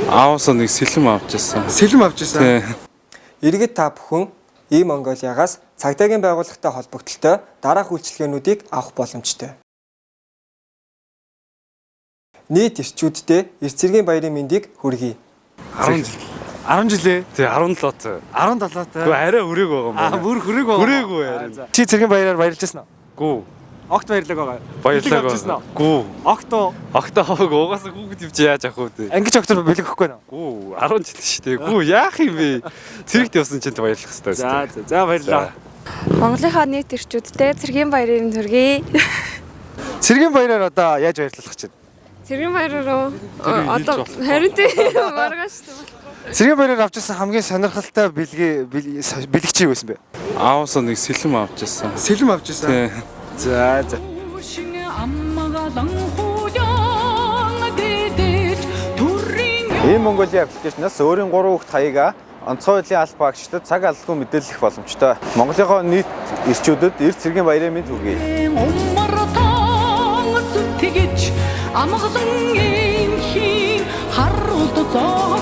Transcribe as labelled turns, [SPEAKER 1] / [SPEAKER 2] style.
[SPEAKER 1] Ааваас нэг сэлэм авчихсан.
[SPEAKER 2] Сэлэм авчихсан.
[SPEAKER 3] Иргэд та бүхэн E-Mongolia-гаас цагдаагийн байгууллагатай холбогдлолтой дараах үйлчилгээнүүдийг авах боломжтой. Нийт ирчүүддээ эрт цэргийн баярын мэндийг хүргэе.
[SPEAKER 1] 10 жилээ. Тий 17 цаа.
[SPEAKER 2] 17 та.
[SPEAKER 1] Гэхдээ арай хүрээг байгаа юм байна.
[SPEAKER 2] Бүр хүрээг байгаа.
[SPEAKER 1] Хүрээгүй арай.
[SPEAKER 2] Чи цэргийн баяраар баярлажсэн уу?
[SPEAKER 1] Гүү.
[SPEAKER 2] Огт баярлаг байгаа.
[SPEAKER 1] Баярлалаа. Гүү.
[SPEAKER 2] Огтоо.
[SPEAKER 1] Октоог угаасаа хүүхэд явж яаж авах вэ?
[SPEAKER 2] Ангич огтор бэлэг өгөхгүй нөө.
[SPEAKER 1] Гүү 10 жил шүү дээ. Гүү яах юм бэ? Цэрэгт явсан чинь баярлах хэрэгтэй.
[SPEAKER 2] За баярлалаа.
[SPEAKER 4] Монголынхаа нийт ирчүүддээ цэргийн баярын төргий.
[SPEAKER 2] Цэргийн баяраар одоо яаж баярлах гэж байна?
[SPEAKER 4] Цэргийн баяраар одоо харин тийм маргааш тийм.
[SPEAKER 2] Цэргийн баяраар авчихсан хамгийн сонирхолтой бэлэг чи юу байсан бэ?
[SPEAKER 1] Ааваас нэг сэлэм авчихсан.
[SPEAKER 2] Сэлэм авчихсан. За.
[SPEAKER 5] E-Mongolia аппликейшнээс өөрийн 3 хүүхд хаягаа онцгой байдлын аль багшдад цаг алдалгүй мэдээлэх боломжтой. Монголынхоо нийт ирчүүдэд эрт цэргийн баярын мэнд хүргэе. Амгалан ийм хин харуулд зоо